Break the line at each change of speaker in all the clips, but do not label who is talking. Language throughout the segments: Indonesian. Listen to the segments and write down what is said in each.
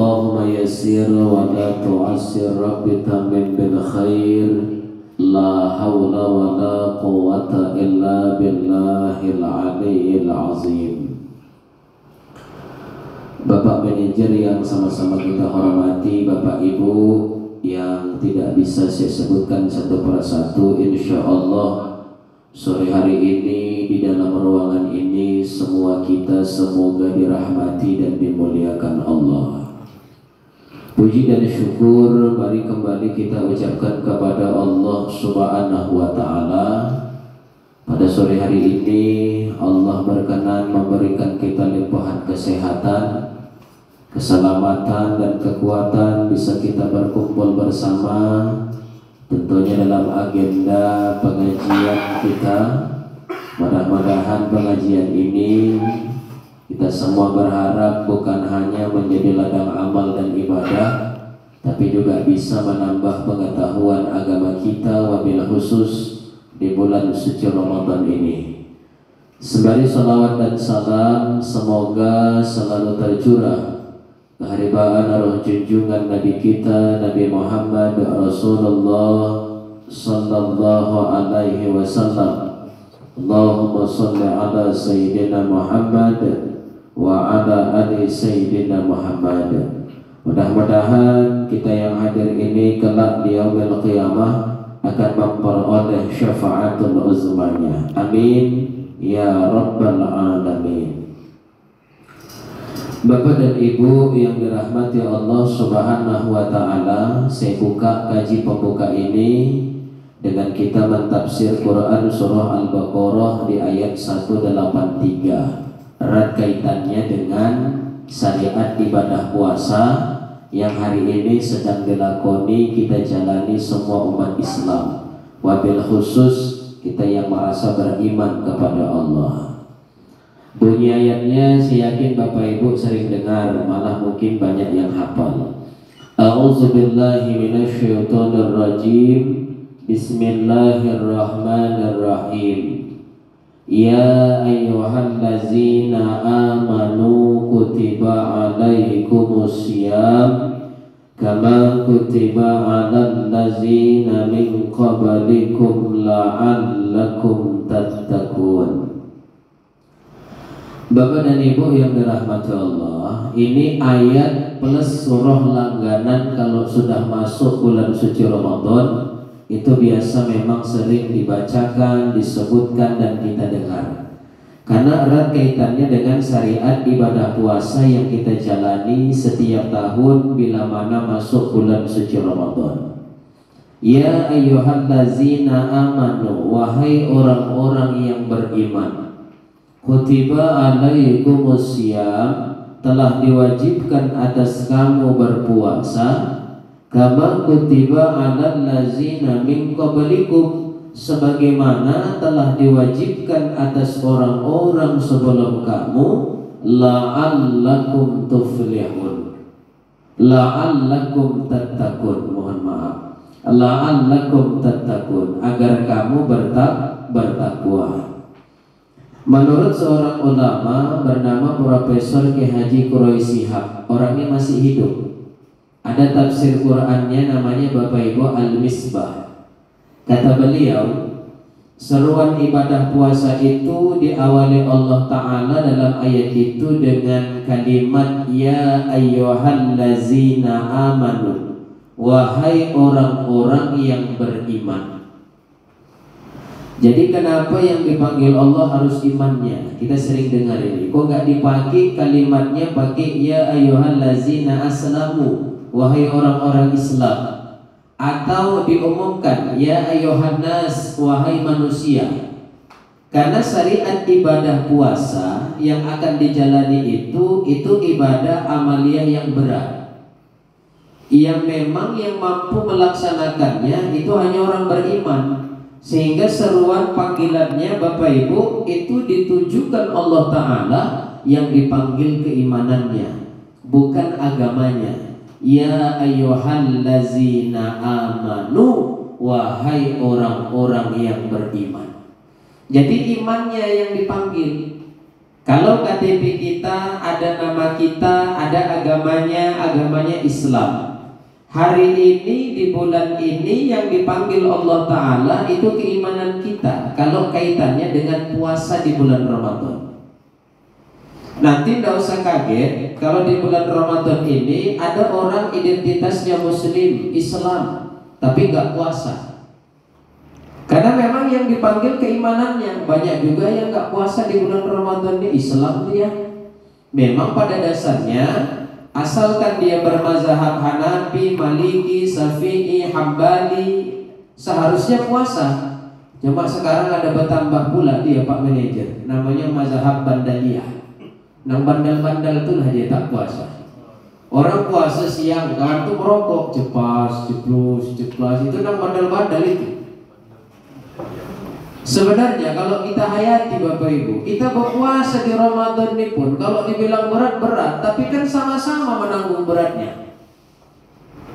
Allahumma yassir wa la tu'assir Rabbi tamim bil khair. La hawla wa la quwwata illa billahil aliyyil azim. Bapak manajer yang sama-sama kita hormati, Bapak Ibu yang tidak bisa saya sebutkan satu persatu, insya Allah sore hari ini di dalam ruangan ini semua kita semoga dirahmati dan dimuliakan Allah. Puji dan syukur mari kembali kita ucapkan kepada Allah Subhanahu wa ta'ala. Pada sore hari ini Allah berkenan memberikan kita limpahan kesehatan, keselamatan dan kekuatan bisa kita berkumpul bersama, tentunya dalam agenda pengajian kita. Mudah-mudahan pengajian ini kita semua berharap bukan hanya menjadi ladang amal dan ibadah, tapi juga bisa menambah pengetahuan agama kita, wabil khusus di bulan suci Ramadan ini. Sembari salawat dan salam semoga selalu tercurah keharibaan roh junjungan Nabi kita Nabi Muhammad Rasulullah sallallahu alaihi wasallam. Allahumma salli ala sayyidina Muhammad wa ala ali sayyidina Muhammad. Mudah-mudahan kita yang hadir ini kelak di yaumil qiyamah akan memperoleh syafaatul uzmanya. Amin ya rabbal alamin. Bapak dan Ibu yang dirahmati Allah Subhanahu wa ta'ala, saya buka kaji pembuka ini dengan kita mentafsir Quran surah Al-Baqarah di ayat 183. Erat kaitannya dengan syariat ibadah puasa yang hari ini sedang dilakoni kita jalani semua umat Islam, wabil khusus kita yang merasa beriman kepada Allah. Bunyi ayatnya saya yakin Bapak Ibu sering dengar, malah mungkin banyak yang hafal. A'udzubillahi minasyaitonir rajim. Bismillahirrahmanirrahim. Ya ayyuhallazina amanu kutiba alaikumusiyam kama kutiba alal ladzina min qablikum la'allakum tattaqun. Bapak dan Ibu yang dirahmati Allah, ini ayat plus surah langganan kalau sudah masuk bulan suci Ramadan. Itu biasa memang sering dibacakan, disebutkan dan kita dengar. Karena erat kaitannya dengan syariat ibadah puasa yang kita jalani setiap tahun bila mana masuk bulan suci Ramadan. Ya ayyuhallazina amanu, wahai orang-orang yang beriman. Kutiba alaikumusiyam, telah diwajibkan atas kamu berpuasa. Kama kutiba alal lazina min qablikum, sebagaimana telah diwajibkan atas orang-orang sebelum kamu. La'allakum tuflihun, la'allakum tattaqun, mohon maaf, la'allakum tattaqun, agar kamu bertakwa. Menurut seorang ulama bernama Profesor Ki Haji Quraisy Shihab, orangnya masih hidup. Ada tafsir Qur'annya namanya Bapak Ibu Al-Misbah. Kata beliau, seruan ibadah puasa itu diawali Allah Ta'ala dalam ayat itu dengan kalimat Ya ayyuhallazina amanu, wahai orang-orang yang beriman. Jadi kenapa yang dipanggil Allah harus imannya? Kita sering dengar ini. Kok nggak dipakai kalimatnya pakai ya ayyuhallazina aslamu, wahai orang-orang Islam, atau diumumkan ya ayyuhannas, wahai manusia. Karena syariat ibadah puasa yang akan dijalani itu ibadah amaliyah yang berat, yang memang yang mampu melaksanakannya itu hanya orang beriman. Sehingga seruan panggilannya Bapak Ibu itu ditujukan Allah Ta'ala yang dipanggil keimanannya, bukan agamanya. Ya ayyuhallazina amanu, wahai orang-orang yang beriman. Jadi imannya yang dipanggil. Kalau KTP kita ada nama kita, ada agamanya Islam. Hari ini di bulan ini yang dipanggil Allah Ta'ala itu keimanan kita. Kalau kaitannya dengan puasa di bulan Ramadan, nanti tidak usah kaget kalau di bulan Ramadan ini ada orang identitasnya Muslim, Islam, tapi nggak puasa. Karena memang yang dipanggil keimanannya. Banyak juga yang nggak puasa di bulan Ramadan ini Islam dia. Memang pada dasarnya asalkan dia bermazhab Hanafi, Maliki, Syafi'i, Hambali, seharusnya puasa. Cuma sekarang ada bertambah pula dia Pak Manajer, namanya mazhab Bandaliyah. Nang bandal-bandal itulah dia tak puasa. Orang puasa siang kan tuh merokok, ceplas, itu nang bandal-bandal itu. Sebenarnya kalau kita hayati Bapak Ibu, kita berpuasa di Ramadan ini pun kalau dibilang berat-berat, tapi kan sama-sama menanggung beratnya.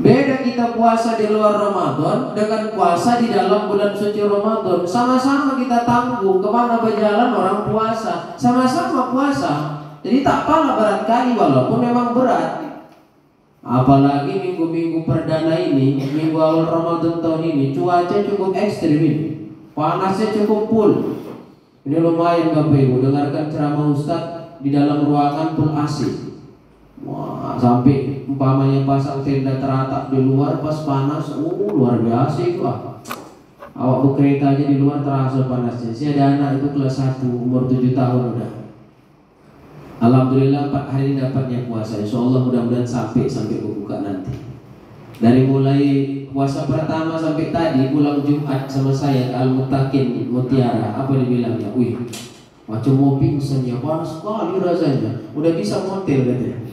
Beda kita puasa di luar Ramadan dengan puasa di dalam bulan suci Ramadan. Sama-sama kita tanggung, kemana berjalan orang puasa, sama-sama puasa. Jadi tak apalah berat kali walaupun memang berat. Apalagi minggu-minggu perdana ini, minggu awal Ramadan tahun ini, cuaca cukup ekstrim ini. Panasnya cukup full. Ini lumayan Bapak Ibu, dengarkan ceramah Ustaz di dalam ruangan full AC. Wah, sampai umpamanya pasang tenda teratap di luar pas panas, luar biasa itu Awak bekereta aja di luar terasa panasnya. Saya ada anak itu kelas 1, umur 7 tahun udah. Alhamdulillah 4 hari dapatnya puasa. Insyaallah mudah-mudahan sampai berbuka nanti. Dari mulai puasa pertama sampai tadi pulang Jumat sama saya Al-Mutakin Mutiara, apa dibilangnya? Wih, macam mau pingsan ya, panas sekali rasanya. Udah bisa motel katanya.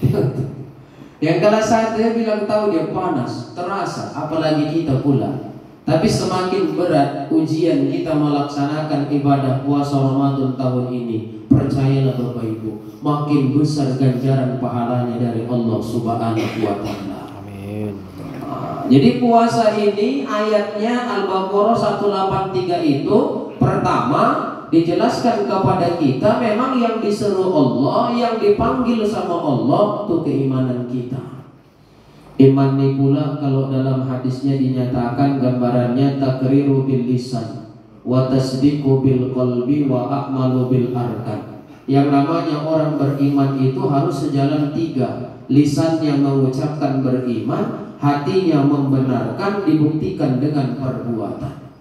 Yang kelas 1 dia bilang tahu dia panas, terasa, apalagi kita pula. Tapi semakin berat ujian kita melaksanakan ibadah puasa Ramadan tahun ini, percayalah Bapak Ibu, makin besar ganjaran pahalanya dari Allah Subhanahu wa Ta'ala. Amin. Jadi puasa ini ayatnya Al-Baqarah 183 itu pertama dijelaskan kepada kita memang yang disuruh Allah, yang dipanggil sama Allah itu keimanan kita. Iman ini pula kalau dalam hadisnya dinyatakan gambarannya takriru bil lisan wa tasdiqu bil qalbi wa a'malu bil arkan. Yang namanya orang beriman itu harus sejalan 3. Lisannya mengucapkan beriman, hatinya membenarkan, dibuktikan dengan perbuatan.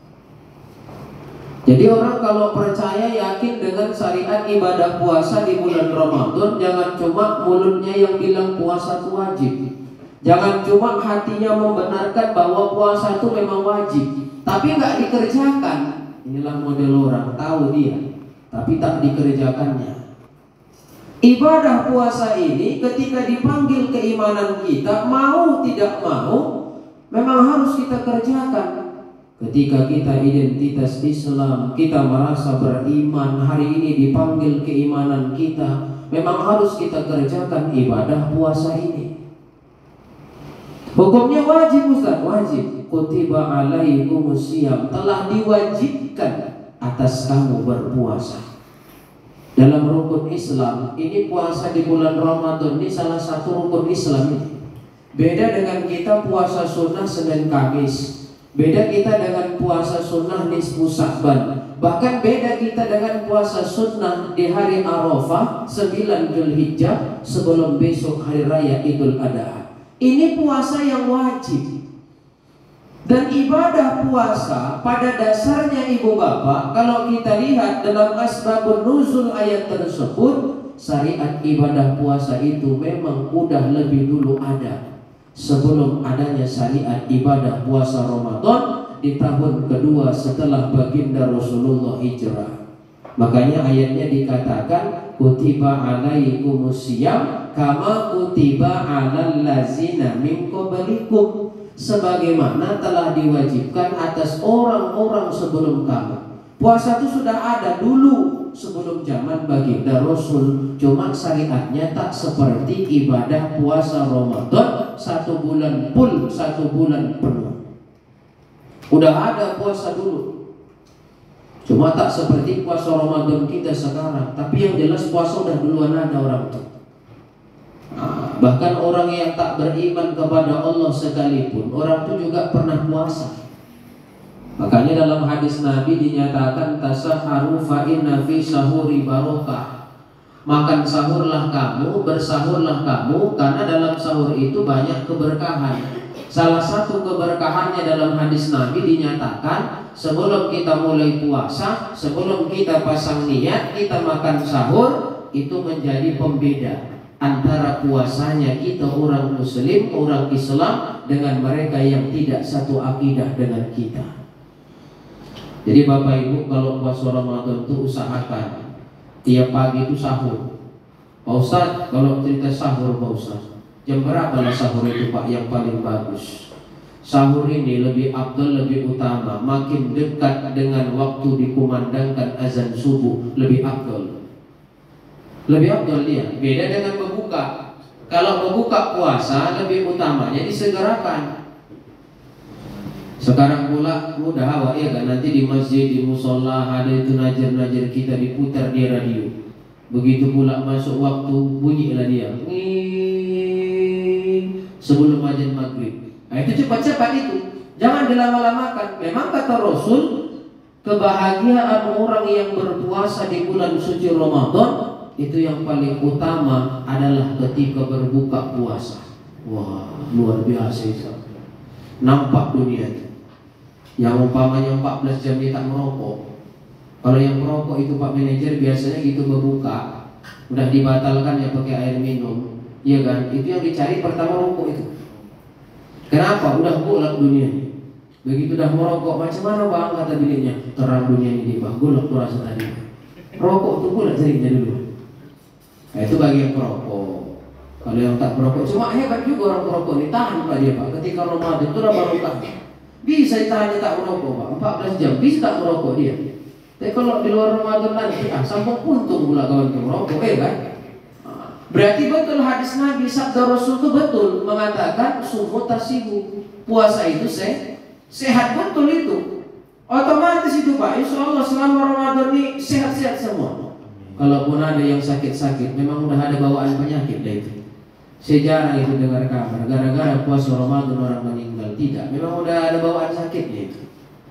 Jadi orang kalau percaya yakin dengan syariat ibadah puasa di bulan Ramadan, jangan cuma mulutnya yang bilang puasa itu wajib. Jangan cuma hatinya membenarkan bahwa puasa itu memang wajib, tapi nggak dikerjakan. Inilah model orang, tahu dia, tapi tak dikerjakannya. Ibadah puasa ini ketika dipanggil keimanan kita, mau tidak mau, memang harus kita kerjakan. Ketika kita identitas Islam, kita merasa beriman, hari ini dipanggil keimanan kita, memang harus kita kerjakan ibadah puasa ini. Hukumnya wajib Ustaz, wajib. Kutiba alaikumus syiyam, telah diwajibkan atas kamu berpuasa. Dalam rukun Islam, ini puasa di bulan Ramadan ini salah satu rukun Islam ini. Beda dengan kita puasa sunnah Senin Kamis. Beda kita dengan puasa sunnah nisfu Sya'ban. Bahkan beda kita dengan puasa sunnah di hari Arafah 9 Dzulhijjah sebelum besok hari raya Idul Adha. Ini puasa yang wajib. Dan ibadah puasa pada dasarnya ibu bapak, kalau kita lihat dalam asbabun nuzul ayat tersebut, syariat ibadah puasa itu memang udah lebih dulu ada. Sebelum adanya syariat ibadah puasa Ramadan di tahun kedua setelah baginda Rasulullah hijrah. Makanya ayatnya dikatakan kutiba alaikumus syiyam kama kutiba alal ladzina min qablikum, sebagaimana telah diwajibkan atas orang-orang sebelum kamu. Puasa itu sudah ada dulu sebelum zaman baginda Rasul, cuma syariatnya tak seperti ibadah puasa Ramadan 1 bulan full, 1 bulan penuh. Udah ada puasa dulu. Cuma tak seperti puasa Ramadan kita sekarang. Tapi yang jelas puasa udah duluan ada orang tuh. Bahkan orang yang tak beriman kepada Allah sekalipun, orang itu juga pernah puasa. Makanya dalam hadis Nabi dinyatakan tasaharu fa inna fi sahuri barokah. Makan sahurlah kamu, bersahurlah kamu, karena dalam sahur itu banyak keberkahan. Salah satu keberkahannya dalam hadis Nabi dinyatakan sebelum kita mulai puasa, sebelum kita pasang niat, kita makan sahur, itu menjadi pembeda antara puasanya kita orang Muslim, orang Islam dengan mereka yang tidak satu akidah dengan kita. Jadi Bapak Ibu, kalau puasa Ramadan itu usahakan tiap pagi itu sahur. Pak Ustadz, kalau cerita sahur Pak Ustadz, jam berapa lah sahur itu Pak yang paling bagus? Sahur ini lebih afdal, lebih utama. Makin dekat dengan waktu dikumandangkan azan subuh, lebih afdal. Lebih afdal dia. Beda dengan berbuka. Kalau berbuka puasa lebih utamanya disegerakan. Sekarang pula mudah awak ya kan, nanti di masjid, di musola ada itu najar-najar kita diputar di radio. Begitu pula masuk waktu bunyilah dia sebelum azan maghrib. Nah itu cepat-cepat itu, jangan dilama-lamakan. Memang kata Rasul, kebahagiaan orang yang berpuasa di bulan suci Ramadan itu yang paling utama adalah ketika berbuka puasa. Wah, luar biasa itu. Nampak dunia itu. Yang umpamanya 14 jam dia tak merokok. Kalau yang merokok itu Pak Manajer biasanya gitu berbuka, udah dibatalkan ya pakai air minum, iya kan? Itu yang dicari pertama rokok itu. Kenapa? Udah golak dunia. Begitu udah merokok, macam mana Bang kata bininya? Terang dunia ini Bang, golak tuh rasa tadi. Rokok tuh golak ceritanya dulu. Nah itu bagi yang perokok. Kalau yang tak perokok, cuma hebat juga orang perokok ini, tahan Pak dia Pak. Ketika Ramadan itu udah barokah. Bisa ditahan tak merokok Pak, 14 jam bisa tak merokok dia. Tapi kalau di luar Ramadan nanti sambung puntung pula kawan yang merokok, kan? Berarti betul hadis Nabi, sabda Rasul itu betul mengatakan sumu tasibu, puasa itu sehat, betul itu. Otomatis itu Pak, insya Allah selama Ramadan ini sehat-sehat semua. Kalaupun ada yang sakit-sakit, memang udah ada bawaan penyakit dah itu. Sejarah itu dengar kabar, gara-gara puasa Ramadan orang meninggal. Tidak, memang udah ada bawaan sakitnya itu.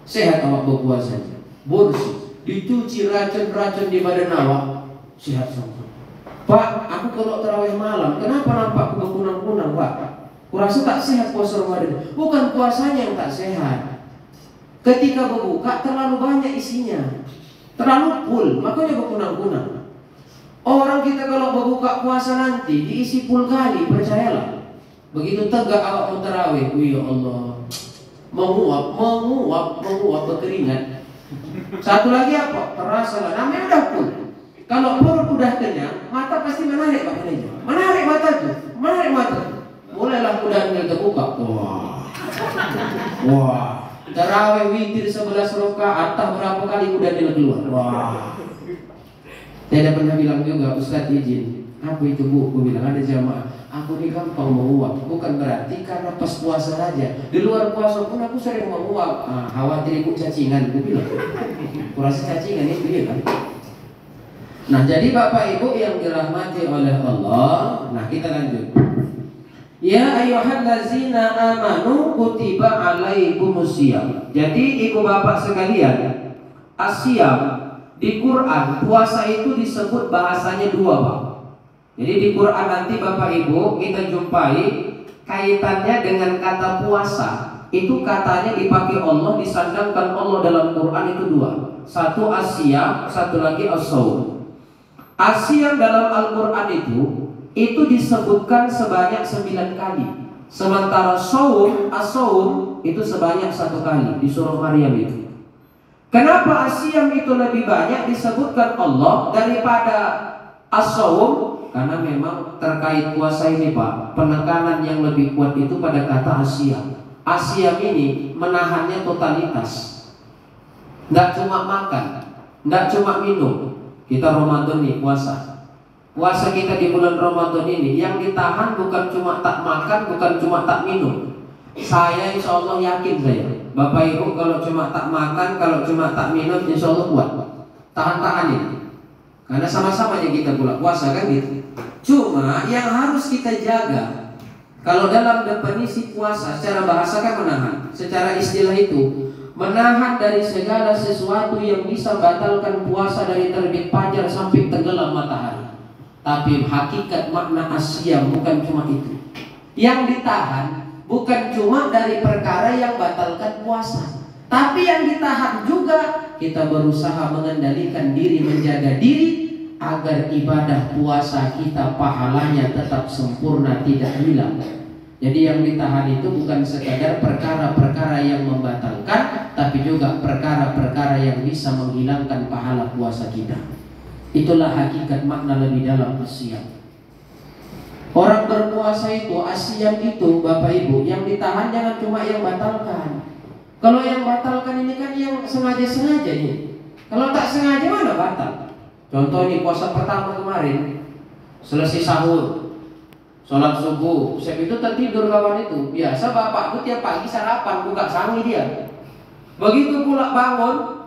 Sehat awak berpuasa, bersih, dicuci racun-racun di badan awak, sehat semua. Pak, aku kalau tarawih malam, kenapa nampak aku berkunang-kunang Pak? Kurasa tak sehat puasa Ramadan. Bukan puasanya yang tak sehat. Ketika berbuka terlalu banyak isinya, terlalu full, makanya berkunang-kunang. Orang kita kalau berbuka puasa nanti diisi full kali, percayalah. Begitu tegak awak mau tarawih, ya Allah, menguap berkeringat. Satu lagi apa? Terasa lah, namanya udah full. Kalau perut udah kenyang, mata pasti menarik Pak Manajer. Menarik mata. Mulailah udah terbuka. Wah. Tarawih witir 11 rakaat, entah berapa kali udah dia keluar. Wah. Saya ada pernah bilang juga, Ustaz izin, apa itu Bu? Aku bilang ada jamaah, aku ini gampang menguap. Bukan berarti karena pas puasa saja. Di luar puasa pun aku sering menguap. Khawatir ikut cacingan, aku bilang. Kurasa cacingan itu dia kan. Nah jadi Bapak Ibu yang dirahmati oleh Allah, nah kita lanjut. Ya ayyuhallazina amanu kutiba alaikumusiyam. Jadi ibu bapak sekalian, asyam di Quran puasa itu disebut bahasanya dua Pak. Jadi di Quran nanti Bapak Ibu kita jumpai kaitannya dengan kata puasa. Itu katanya dipakai Allah, disandangkan Allah dalam Quran itu dua. Satu asyam, satu lagi as-shaum. Asyam dalam Al-Quran itu disebutkan sebanyak 9 kali. Sementara as-shaum itu sebanyak 1 kali di surah Maryam itu. Kenapa asyam itu lebih banyak disebutkan Allah daripada as-shaum? Karena memang terkait puasa ini Pak, penekanan yang lebih kuat itu pada kata asyam. Asyam ini menahannya totalitas. Nggak cuma makan, nggak cuma minum. Kita Ramadan nih puasa. Puasa kita di bulan Ramadan ini yang ditahan bukan cuma tak makan, bukan cuma tak minum. Saya insya Allah yakin saya, Bapak Ibu kalau cuma tak makan, kalau cuma tak minum, insya Allah kuat. Tahan-tahan ini. Karena sama-sama yang kita pula puasa kan gitu. Cuma yang harus kita jaga, kalau dalam definisi puasa secara bahasa kan menahan, secara istilah itu menahan dari segala sesuatu yang bisa batalkan puasa dari terbit fajar sampai tenggelam matahari. Tapi hakikat makna asyam bukan cuma itu. Yang ditahan bukan cuma dari perkara yang batalkan puasa, tapi yang ditahan juga kita berusaha mengendalikan diri, menjaga diri agar ibadah puasa kita pahalanya tetap sempurna, tidak hilang. Jadi yang ditahan itu bukan sekadar perkara-perkara yang membatalkan, tapi juga perkara-perkara yang bisa menghilangkan pahala puasa kita. Itulah hakikat makna lebih dalam asyam. Orang berpuasa itu, asyam itu Bapak Ibu, yang ditahan jangan cuma yang batalkan. Kalau yang batalkan ini kan yang sengaja-sengaja nih. Kalau tak sengaja mana batal. Contoh ini puasa pertama kemarin, selesai sahur, sholat subuh, saya itu tertidur kawan itu. Biasa bapakku tiap pagi sarapan, buka sangi dia. Begitu pula bangun,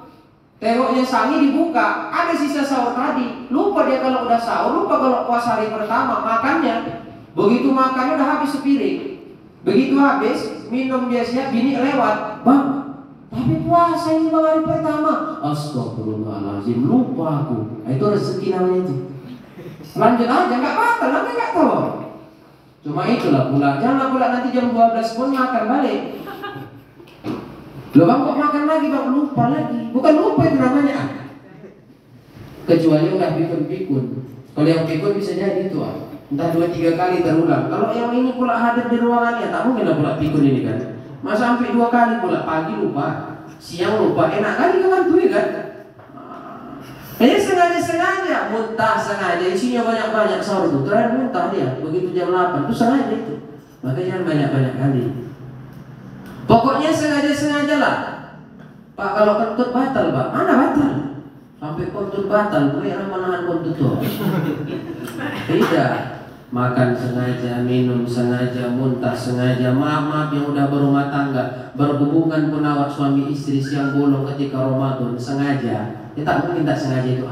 tengoknya sangi dibuka, ada sisa sahur tadi. Lupa dia kalau udah sahur, lupa kalau puasa hari pertama makannya. Begitu makannya udah habis sepiring. Begitu habis, minum dia siap, bini lewat. Bang, tapi puasa ini bang hari pertama. Astagfirullahaladzim, lupa aku. Itu rezeki namanya itu. Lanjut aja, gak batal, nanti gak tahu. Cuma itulah pula, jangan pula nanti jam 12 pun makan balik. Loh bang kok makan lagi bang, lupa lagi. Bukan lupa itu namanya. Kecuali udah pikun-pikun. Kalau yang pikun bisa jadi itu entah 2-3 kali terulang. Kalau yang ini pula hadir di ruangannya, tak mungkin lah pula pikun ini kan. Masa sampai 2 kali pula, pagi lupa, siang lupa, enak kali kawan tuh kan. Ini sengaja-sengaja, muntah sengaja, isinya banyak-banyak sahur itu. Terakhir muntah dia, begitu jam 8, itu sengaja itu. Maka jangan banyak-banyak kali. Pokoknya sengaja-sengaja lah. Pak kalau kentut batal pak, mana batal? Sampai kentut batal, gue yang menahan kentut tuh. Tidak. Makan sengaja, minum sengaja, muntah sengaja, maaf yang udah berumah tangga, berhubungan penawar suami istri siang bolong ketika Ramadan sengaja, ya tak mungkin tak sengaja itu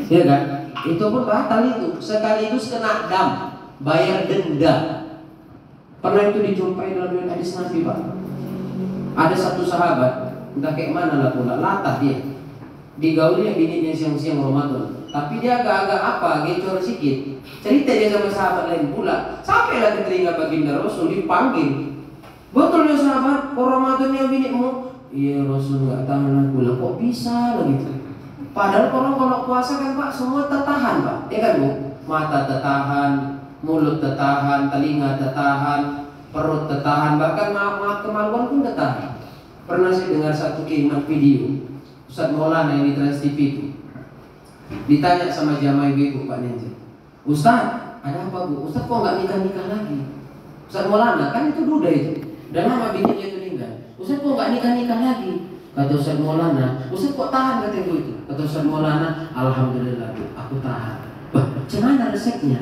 iya kan? Itu pun batal itu, sekaligus kena dam, bayar denda. Pernah itu dijumpai dalam hadis Nabi pak. Ada satu sahabat, entah kayak mana lah pula, latah dia, digauli bininya siang-siang Ramadan. Tapi dia agak-agak apa, gecor sedikit. Cerita dia sama sahabat lain pula. Sampailah ke telinga baginda Rasul, dipanggil. Betulnya sahabat, Ramadannya binimu? Iya Rasul nggak tahan aku lah. Kok bisa begitu? Padahal kalau puasa kan pak semua tertahan pak. Ya kan bu? Mata tertahan, mulut tertahan, telinga tertahan, perut tertahan, bahkan maaf kemaluan pun tertahan. Pernah saya dengar satu kalimat video Ustaz Maulana yang di Trans TV itu. Ditanya sama jamaah ibu Pak Nenja, Ustaz, ada apa bu? Ustaz kok nggak nikah-nikah lagi? Ustaz Maulana kan itu duda itu, dan lama bininya itu meninggal. Ustaz kok nggak nikah-nikah lagi? Kata Ustaz Maulana, Ustaz kok tahan kata ibu itu? Kata Ustaz Maulana, Alhamdulillah bu, aku tahan. Bah, gimana resepnya?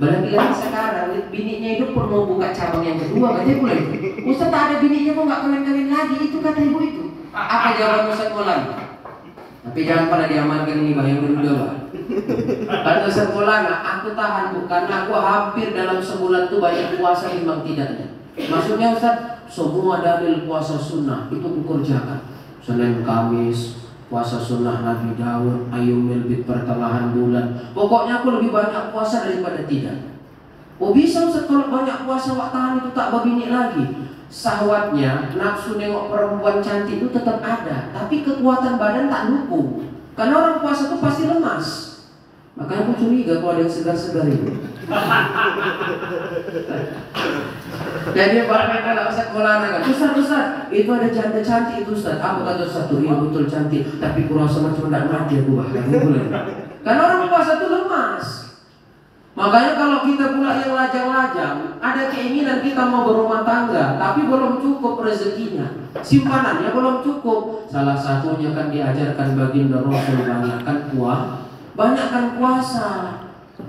Berarti sekarang bininya itu pun mau buka cabang yang kedua, katanya boleh. Ustaz tak ada bininya kok nggak kawin-kawin lagi? Itu kata ibu itu. Apa jawaban Ustaz Maulana? Tapi jangan pada diamalkan ini bang, yang kedua. Kata Ustaz Maulana, aku tahan bu, karena aku hampir dalam sebulan itu banyak puasa memang tidaknya. Maksudnya Ustaz, semua dalil puasa sunnah itu kukerjakan. Senin Kamis, puasa sunnah Nabi Daud, Ayyumil Bid pertengahan bulan. Pokoknya aku lebih banyak puasa daripada tidak. Oh bisa Ustaz kalau banyak puasa wak tahan itu tak begini lagi. Sahwatnya, nafsu nengok perempuan cantik itu tetap ada, tapi kekuatan badan tak dukung. Karena orang puasa itu pasti lemas. Makanya aku curiga kalau ada yang segar-segar itu. Jadi barangkali kalau Ustaz Maulana kan, Ustaz, itu ada janda cantik itu Ustaz. Aku kata Ustaz tuh, iya betul cantik, tapi kurang sama cuma tidak mati aku bahkan. Karena orang puasa itu lemas. Makanya kalau kita pula yang lajang-lajang, ada keinginan kita mau berumah tangga, tapi belum cukup rezekinya, simpanannya belum cukup. Salah satunya kan diajarkan baginda Rasul banyakkan puasa.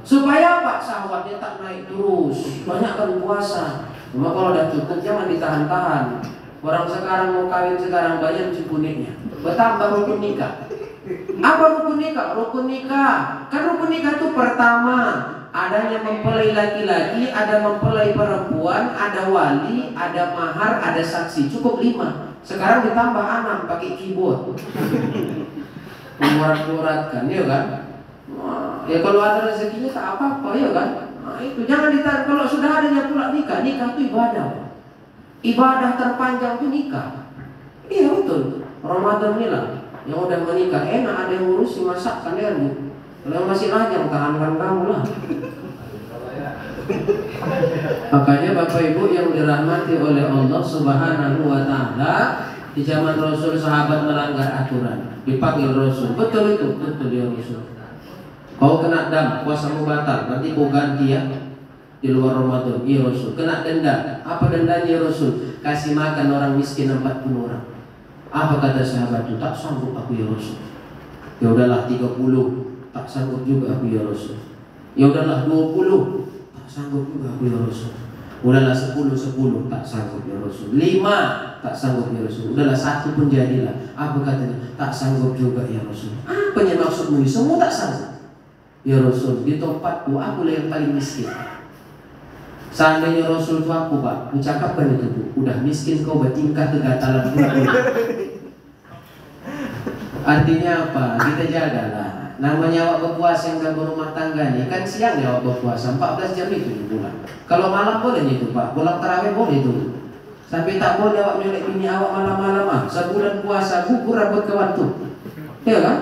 Supaya apa? Syahwatnya tak naik terus. Banyakkan puasa. Cuma kalau udah cukup jangan ditahan-tahan. Orang sekarang mau kawin sekarang banyak cipuniknya. Bertambah rukun nikah. Apa rukun nikah? Rukun nikah. Kan rukun nikah itu pertama adanya mempelai laki-laki, ada mempelai perempuan, ada wali, ada mahar, ada saksi. Cukup 5. Sekarang ditambah 6 pakai keyboard. Memurat-muratkan, ya kan? Nah, ya kalau ada rezekinya tak apa-apa, ya kan? Nah, itu jangan ditahan. Kalau sudah adanya pula nikah itu ibadah. Ibadah terpanjang itu nikah. Iya betul. Ramadan ini lah yang udah menikah enak, ada yang ngurusi masakan ya Bu. Kalau yang masih lajang tahankan kamu lah. Makanya Bapak Ibu yang dirahmati oleh Allah Subhanahu wa taala, di zaman Rasul sahabat melanggar aturan, dipanggil Rasul. Betul itu, betul ya Rasul. Kau kena dam, puasamu batal, nanti kau ganti ya di luar Ramadan. Iya Rasul. Kena denda. Apa dendanya Rasul? Kasih makan orang miskin 40 orang. Apa kata sahabat itu? Tak sanggup aku ya Rasul. Ya udahlah 30. Tak sanggup juga aku ya Rasul. Ya udahlah 20. Tak sanggup juga aku ya Rasul. Udahlah 10. Tak sanggup ya Rasul. 5. Tak sanggup ya Rasul. Udahlah 1 pun jadilah. Apa katanya? Tak sanggup juga ya Rasul. Apa yang maksudmu? Semua tak sanggup. Ya Rasul, di tempatku aku lah yang paling miskin. Seandainya Rasul itu aku Pak, ucapkan itu Bu, udah miskin kau bertingkah kegatalan. Artinya apa? Kita jagalah. Namanya awak berpuasa yang dalam berumah tangganya, kan siang ya awak berpuasa 14 jam itu di bulan. Kalau malam boleh itu Pak, pulang tarawih boleh itu. Sampai tak boleh awak nyolek bini awak malam-malam. Sebulan puasa gugur rambut kawan tuh. Ya kan?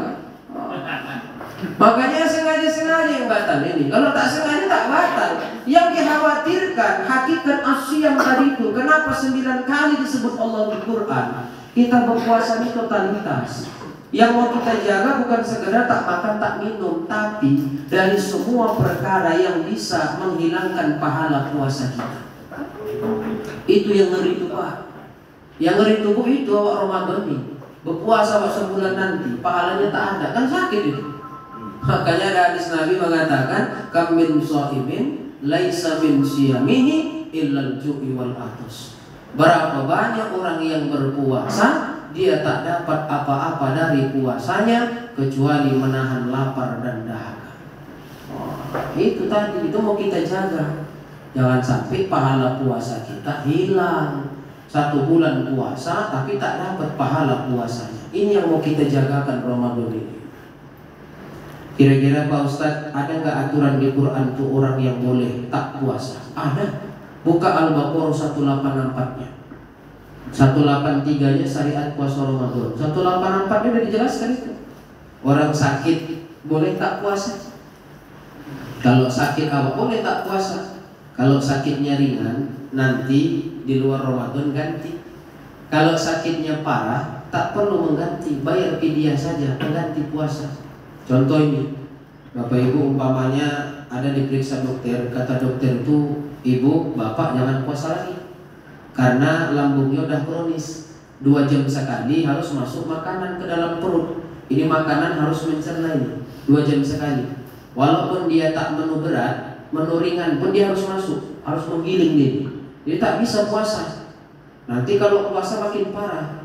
Makanya sengaja yang batal ini. Kalau tak sengaja tak batal. Yang dikhawatirkan hakikat asyam tadi itu. Kenapa 9 kali disebut Allah di Quran? Kita berpuasa ini totalitas. Yang mau kita jaga bukan sekedar tak makan tak minum, tapi dari semua perkara yang bisa menghilangkan pahala puasa kita. Itu yang ngeri itu Pak. Yang ngeri tubuh itu awak Ramadan ini. Berpuasa awak sebulan nanti, pahalanya tak ada. Kan sakit itu. Makanya ada hadis Nabi mengatakan, kam min sha'imin laisa min siyamihi illa al-ju'i wal atas. Berapa banyak orang yang berpuasa, dia tak dapat apa-apa dari puasanya kecuali menahan lapar dan dahaga. Itu tadi, itu mau kita jaga. Jangan sampai pahala puasa kita hilang. 1 bulan puasa tapi tak dapat pahala puasanya. Ini yang mau kita jagakan Ramadan ini. Kira-kira Pak Ustadz, ada nggak aturan di Quran tuh orang yang boleh tak puasa? Ada. Buka Al-Baqarah 184-nya. 183-nya syariat puasa Ramadan. 184-nya udah dijelaskan itu. Orang sakit boleh tak puasa. Kalau sakit awak boleh tak puasa. Kalau sakitnya ringan, nanti di luar Ramadan ganti. Kalau sakitnya parah, tak perlu mengganti, bayar fidyah saja, mengganti puasa. Contoh ini, Bapak Ibu umpamanya ada diperiksa dokter, kata dokter itu, ibu, bapak jangan puasa lagi karena lambungnya udah kronis. 2 jam sekali harus masuk makanan ke dalam perut. Ini makanan harus mencerna ini 2 jam sekali. Walaupun dia tak menu berat, menu ringan pun dia harus masuk, harus menggiling dia. Jadi tak bisa puasa. Nanti kalau puasa makin parah.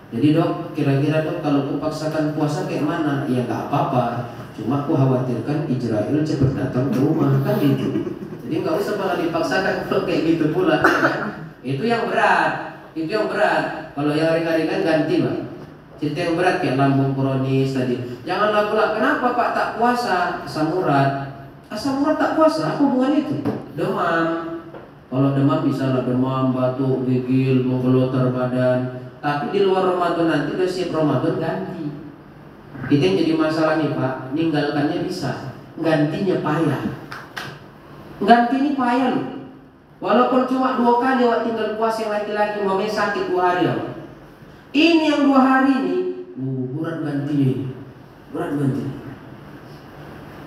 Jadi dok, kira-kira dok kalau kupaksakan puasa kayak mana? Ya nggak apa-apa. Cuma aku khawatirkan Israel cepat datang ke rumah kan gitu. Jadi nggak usah malah dipaksakan kalau kayak gitu pula. Itu yang berat. Itu yang berat. Kalau yang ringan-ringan ganti Pak. Cerita yang berat kayak lambung kronis tadi. Janganlah pula kenapa Pak tak puasa? Asam urat. Asam urat tak puasa? Apa hubungan itu? Demam. Kalau demam bisa lah demam, batuk, gigil, menggelotar badan. Tapi di luar Ramadan nanti udah siap Ramadan ganti. Kita yang jadi masalah nih Pak, ninggalkannya bisa, gantinya payah. Ganti ini payah loh. Walaupun cuma 2 kali awak tinggal puasa yang laki-laki, mau sakit 2 hari awak. Ini yang 2 hari ini, berat gantinya ini, berat gantinya.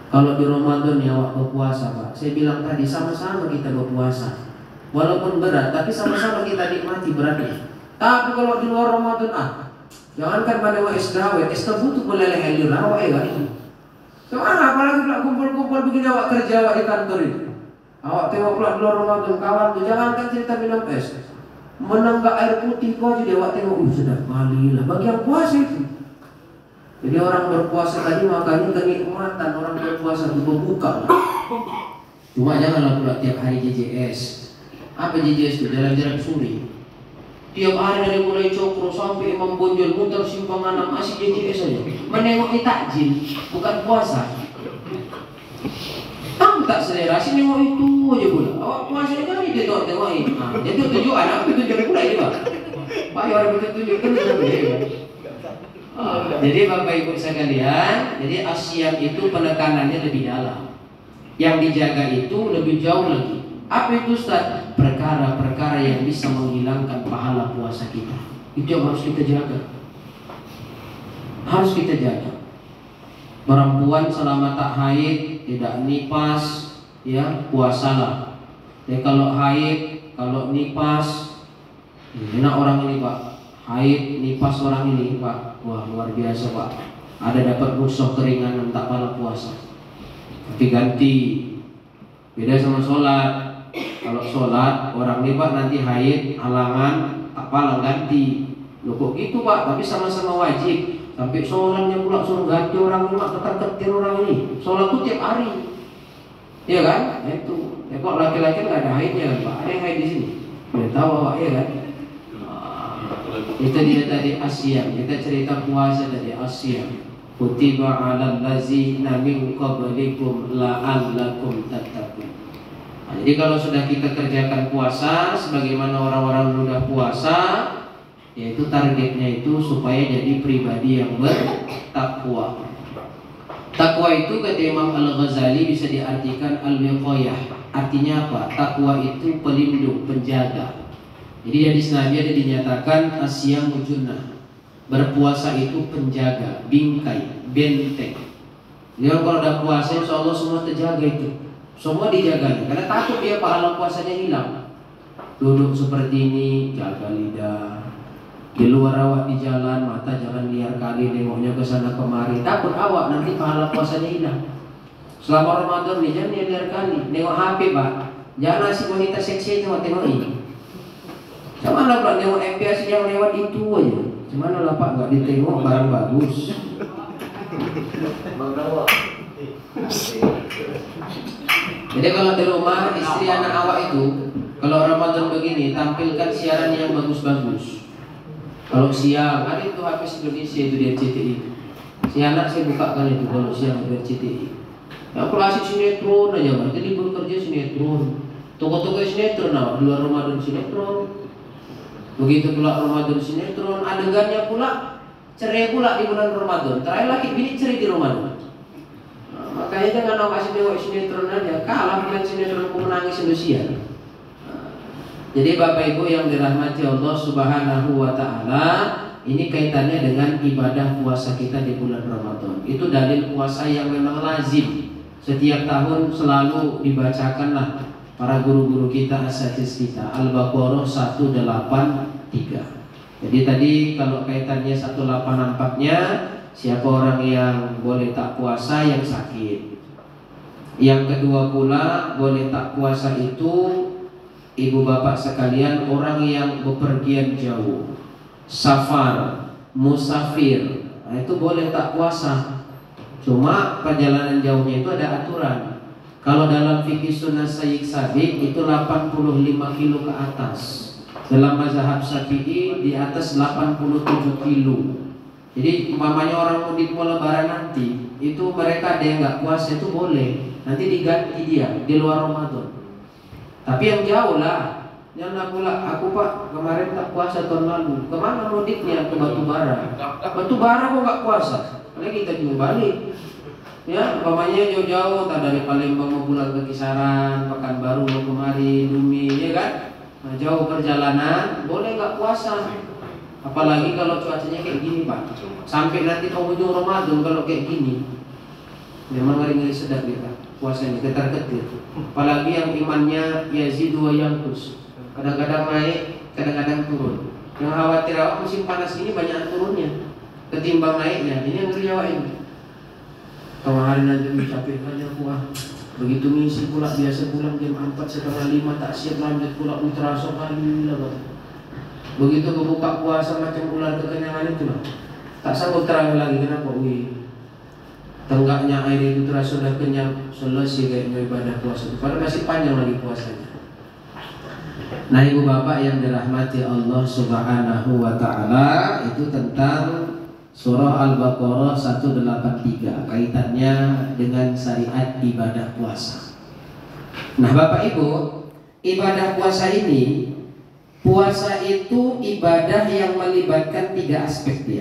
Kalau di Ramadan ya awak berpuasa Pak, saya bilang tadi sama-sama kita berpuasa. Walaupun berat, tapi sama-sama kita nikmati beratnya. Tapi kalau di luar Ramadan jangankan pada wa isdawet, butuh meleleh elir awak ya kan. Soalnya apalagi pula kumpul-kumpul begini awak kerja awak di kantor itu. Awak tengok pula di luar Ramadan kawan tu, jangankan cerita minum es, menenggak air putih kau jadi awak tengok, sedap kali lah. Bagi yang puasa itu. Jadi orang berpuasa tadi makanya kenikmatan orang berpuasa itu berbuka. Cuma janganlah pula tiap hari JJS. Apa JJS itu? Jalan-jalan suri. Tiap hari dari mulai Cokro sampai Imam Bonjol muter Simpang 6 asik JJS saja. Menengoki takjil, bukan puasa. Kamu tak selera sih nengok itu aja pula. Awak puasa kan dia tengok-tengokin. Jadi tujuan apa tujuan pula ini Pak? Pak orang betul-betul kan sudah beda. Jadi Bapak Ibu sekalian, jadi asyam itu penekanannya lebih dalam. Yang dijaga itu lebih jauh lagi. Apa itu Ustaz? Perkara-perkara yang bisa menghilangkan pahala puasa kita. Itu yang harus kita jaga. Harus kita jaga. Perempuan selama tak haid, tidak nipas, ya puasalah. Ya kalau haid, kalau nipas, enak orang ini Pak. Haid, nipas orang ini Pak. Wah luar biasa Pak. Ada dapat rusuh keringanan tak pala puasa. Tapi ganti. Beda sama sholat. Kalau sholat orang ini Pak nanti haid, halangan, tak pala ganti. Loh kok gitu Pak? Tapi sama-sama wajib. Sampai sholatnya pula suruh ganti orang ini, ketar-ketir orang ini. Sholat tuh tiap hari, iya kan? Itu. Ya kok laki-laki nggak ada haidnya kan Pak? Ada yang haid di sini? Udah tahu Pak ya kan? Itu dia tadi asyam. Kita cerita puasa tadi asyam. Kutiba 'alal ladzina min qablikum la'allakum tattaqun. Jadi kalau sudah kita kerjakan puasa, sebagaimana orang-orang sudah puasa, yaitu targetnya itu supaya jadi pribadi yang bertakwa. Takwa itu kata Imam Al-Ghazali bisa diartikan al-wiqayah. Artinya apa? Takwa itu pelindung, penjaga. Jadi hadis Nabi ada dinyatakan asyamu junnah. Berpuasa itu penjaga, bingkai, benteng. Jadi kalau ada puasa insyaallah semua terjaga itu. Semua dijaga karena takut dia pahala puasanya hilang. Duduk seperti ini, jaga lidah. Di luar awak di jalan, mata jangan liar kali nengoknya ke sana kemari. Takut awak nanti pahala puasanya hilang. Selama Ramadan nih jangan liar kali. Nengok HP Pak. Jangan asik wanita seksi tengok ini. Cuman lah Pak nengok MPS yang lewat itu aja. Cuman lah Pak nggak ditengok barang bagus. Jadi kalau di rumah istri anak awak itu kalau Ramadan begini tampilkan siaran yang bagus-bagus. Kalau siang ada itu HP Indonesia itu di RCTI. Si anak saya bukakan itu kalau siang di RCTI. Ya kalau asik sinetron aja Pak. Jadi bekerja sinetron. Toko-toko sinetron awak di luar Ramadan sinetron. Begitu pula Ramadan sinetron, adegannya pula cerai pula di bulan Ramadan. Terakhir laki bini cerai di Ramadan. Makanya jangan awak nengok sinetron aja. Kalah dengan sinetron aku menangis Indonesia. Jadi Bapak Ibu yang dirahmati Allah Subhanahu wa taala, ini kaitannya dengan ibadah puasa kita di bulan Ramadan. Itu dalil puasa yang memang lazim. Setiap tahun selalu dibacakanlah para guru-guru kita, asatiz kita, Al-Baqarah 183. Jadi tadi kalau kaitannya 184-nya, siapa orang yang boleh tak puasa yang sakit. Yang kedua pula boleh tak puasa itu ibu bapak sekalian orang yang bepergian jauh, safar, musafir, nah itu boleh tak puasa. Cuma perjalanan jauhnya itu ada aturan. Kalau dalam fikih sunnah Sayyid Sabiq itu 85 kilo ke atas. Dalam mazhab Syafi'i di atas 87 kilo. Jadi umpamanya orang mudik mau lebaran nanti, itu mereka ada yang nggak puasa itu boleh. Nanti diganti dia di luar Ramadan. Tapi yang jauh lah, jangan pula aku Pak kemarin tak puasa tahun lalu. Kemana mudiknya? Ke Batubara. Batubara kok nggak puasa? Karena kita juga balik. Ya, umpamanya jauh-jauh, tak dari Palembang mau pulang ke Kisaran, Pekanbaru mau kemari, Dumi, ya kan? Nah, jauh perjalanan, boleh nggak puasa? Apalagi kalau cuacanya kayak gini Pak. Sampai nanti penghujung Ramadan kalau kayak gini, memang ngeri-ngeri sedap kita. Puasanya ketar-ketir. Apalagi yang imannya yazid wa yanqus. Kadang-kadang naik, kadang-kadang turun. Yang khawatir awak musim panas ini banyak turunnya ketimbang naiknya. Ini yang ngeri awak ini. Kemarin nanti capek aja aku
Begitu ngisi pula, biasa pulang jam 4 setengah 5, tak siap lanjut pula, terasa kali lah bang. Begitu kebuka puasa macam ular kekenyangan itu lah, tak sanggup terang lagi. Kenapa? Tenggaknya air itu terasa sudah kenyang, selesai kayaknya ibadah puasa itu, padahal masih panjang lagi puasanya. Nah ibu bapak yang dirahmati Allah subhanahu wa ta'ala, itu tentang surah Al-Baqarah 183, kaitannya dengan syariat ibadah puasa. Nah bapak ibu, ibadah puasa ini, puasa itu ibadah yang melibatkan 3 aspek dia.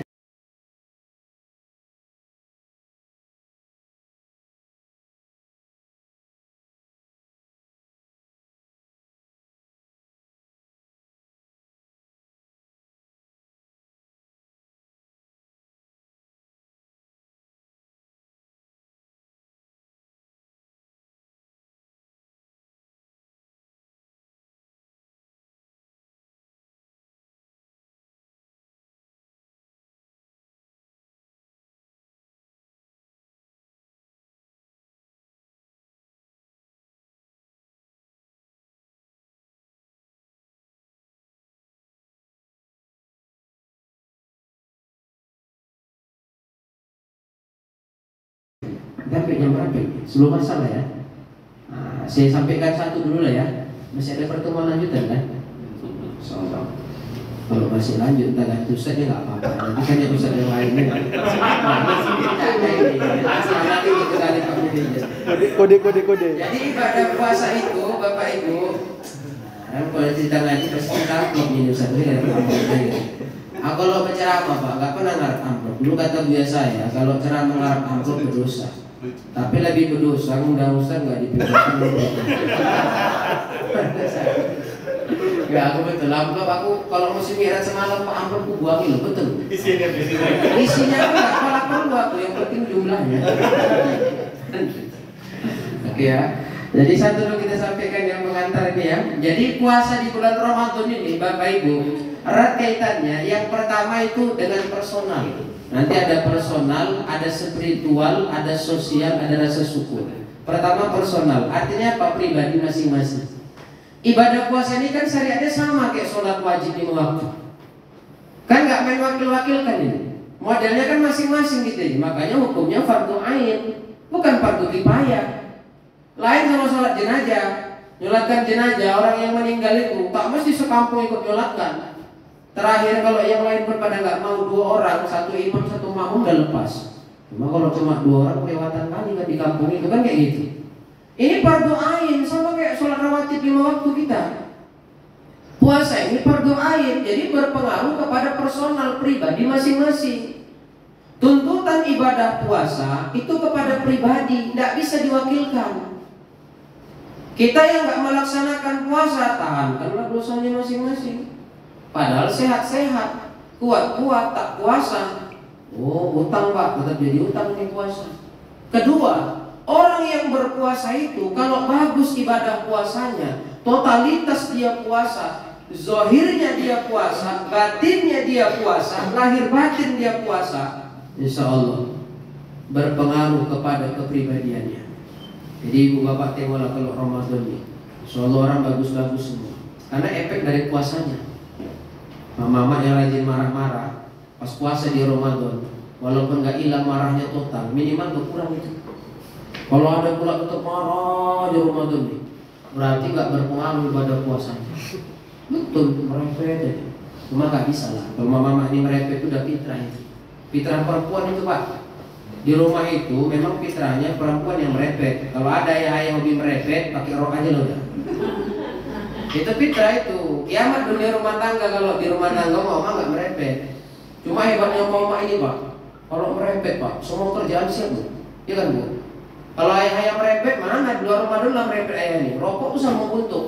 Sampai jam berapa? Sebelum masalah ya. Nah, saya sampaikan satu dulu lah ya. Masih ada pertemuan lanjutan kan? Soal kalau masih lanjut, kita ganti ustaznya nggak apa-apa. Nanti kan yang ustaz yang lainnya. Kode. Jadi ibadah puasa itu, bapak ibu, kalau cerita ngaji pasti takut nih ustaz ini ada apa-apa. Kalau berceramah pak, nggak pernah ngarep amplop. Dulu kata biasa ya, kalau ceramah ngarep amplop berdosa. Tapi lebih berdosa, undang ustaz nggak dipikirkan. Ya aku betul, amplop aku kalau musim mi'raj semalam pak amplop aku buangin loh, betul. Isinya nggak kepala perlu aku, yang penting jumlahnya. Oke ya. Jadi satu dulu kita sampaikan yang mengantar ini ya. Jadi puasa di bulan Ramadan ini bapak ibu, erat kaitannya. Yang pertama itu dengan personal. Nanti ada personal, ada spiritual, ada sosial, ada rasa syukur. Pertama personal, artinya apa? Pribadi masing-masing. Ibadah puasa ini kan syariatnya sama kayak sholat wajib 5 waktu. Kan nggak main wakil-wakilkan ini. Modelnya kan masing-masing gitu ya. Makanya hukumnya fardu ain, bukan fardu kifayah. Lain sama sholat jenazah. Nyolatkan jenazah, orang yang meninggal itu tak mesti sekampung ikut nyolatkan. Terakhir kalau yang lain pada nggak mau 2 orang, 1 imam 1 makmum udah lepas. Cuma kalau cuma 2 orang kelewatan kali kan di kampung itu kan kayak gitu. Ini fardu ain sama kayak sholat rawatib 5 waktu kita. Puasa ini fardu ain, jadi berpengaruh kepada personal pribadi masing-masing. Tuntutan ibadah puasa itu kepada pribadi, tidak bisa diwakilkan. Kita yang nggak melaksanakan puasa, tahankanlah dosanya masing-masing. Padahal sehat-sehat, kuat-kuat, tak puasa. Oh, utang pak, tetap jadi utang nih puasa. Kedua, orang yang berpuasa itu kalau bagus ibadah puasanya, totalitas dia puasa, zahirnya dia puasa, batinnya dia puasa, lahir batin dia puasa, insya Allah berpengaruh kepada kepribadiannya. Jadi ibu bapak tengoklah kalau Ramadan ini, insya Allah orang bagus-bagus semua, karena efek dari puasanya. Mama yang rajin marah-marah pas puasa di Ramadan, walaupun nggak hilang marahnya total, minimal berkurang itu. Kalau ada pula tetap marah di Ramadan nih, berarti nggak berpengaruh pada puasanya. Betul, merepet. Cuma nggak bisa lah. Kalau mama ini merepet itu udah fitrah itu. Fitrah perempuan itu pak. Di rumah itu memang fitrahnya perempuan yang merepet. Kalau ada yang hobi merepet, pakai rok aja loh. Itu fitrah itu. Kiamat dunia rumah tangga kalau di rumah tangga mama nggak merepet. Cuma hebatnya mama ini pak, kalau merepet pak, semua kerjaan siap bu, ya kan bu? Kalau ayah merepet mana? Di luar rumah dulu lah merepet ayah ini. Rokok tuh sama buntuk.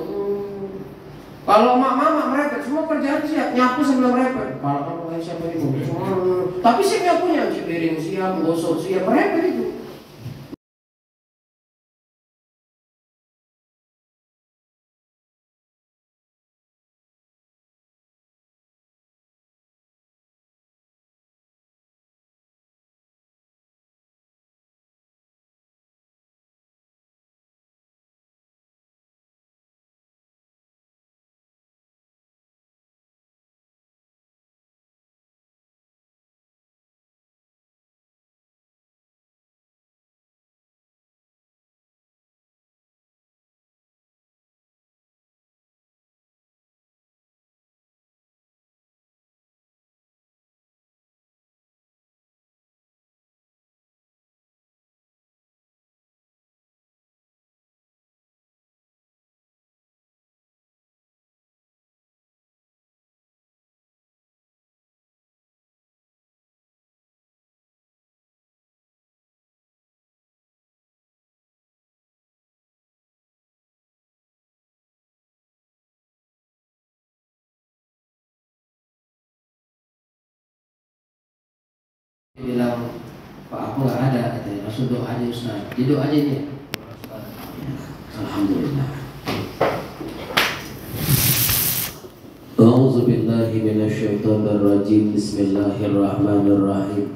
Kalau mama merepet, semua kerjaan siap, nyapu sambil merepet. Kalau kamu siapa ibu? Tapi siap nyapunya, cuci piring siap, gosok siap, merepet itu. Dia bilang, Pak aku nggak ada, katanya. Langsung doa aja Ustaz. Di doa aja dia.
Alhamdulillah. A'udzu billahi minasyaitonir rajim. Bismillahirrahmanirrahim.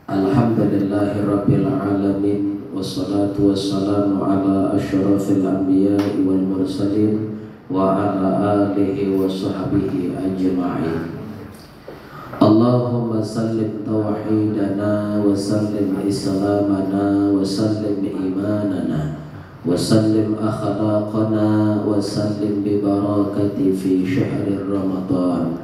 Alhamdulillahirabbil alamin wassalatu wassalamu ala asyrafil anbiya'i wal mursalin wa ala alihi wa sahbihi ajma'in. Allahumma sallim tauhidana wa sallim islamana wa sallim imanana wa sallim akhlaqana wa sallim bi barakati fi syahri Ramadan.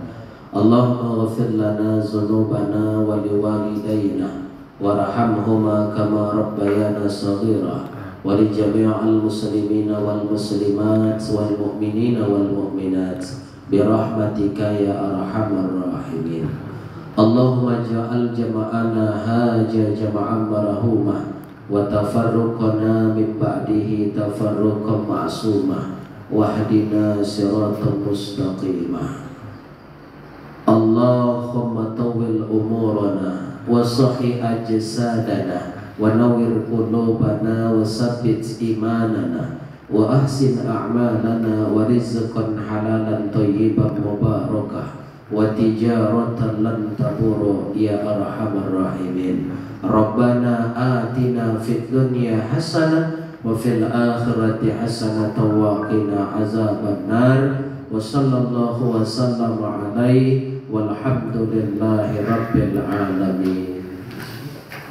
Allahumma ghfir lana dhunubana wa liwalidayna warhamhuma kama rabbayana shaghira wa li jami'il muslimina wal muslimat wal mu'minina wal mu'minat bi rahmatika ya arhamar rahimin. Allahumma ja'al jama'ana haja jama'an marhumah wa tafarruqana min ba'dihi tafarruqan ma'sumah wahdina siratan mustaqimah. Allahumma tawwil umurana wa sahih ajsadana wa nawwir qulubana wa sabbit imanana wa ahsin a'malana wa rizqan halalan thayyiban mubarakah wa tijaratan lan tabur ya arhamar rahimin. Rabbana atina fid dunya hasanah wa fil akhirati hasanatan wa qina azabannar. Wa sallallahu wa sallama alaihi walhamdulillahi rabbil alamin.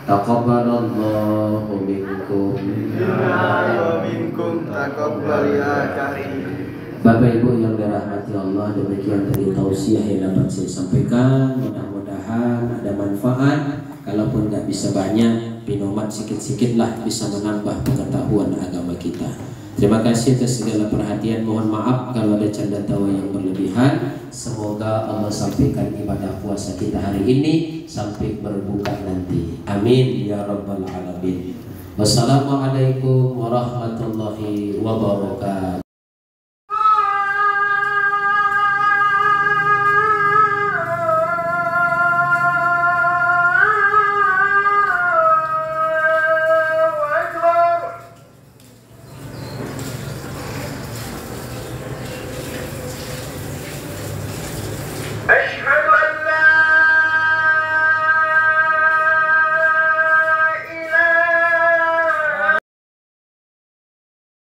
Taqabbalallahu minkum
wa minkum taqabbal ya karim.
Bapak Ibu yang dirahmati Allah, demikian tadi tausiah yang dapat saya sampaikan. Mudah-mudahan ada manfaat. Kalaupun nggak bisa banyak, minuman sikit-sikit lah bisa menambah pengetahuan agama kita. Terima kasih atas segala perhatian. Mohon maaf kalau ada canda tawa yang berlebihan. Semoga Allah sampaikan ibadah puasa kita hari ini sampai berbuka nanti. Amin ya rabbal alamin. Wassalamualaikum warahmatullahi wabarakatuh.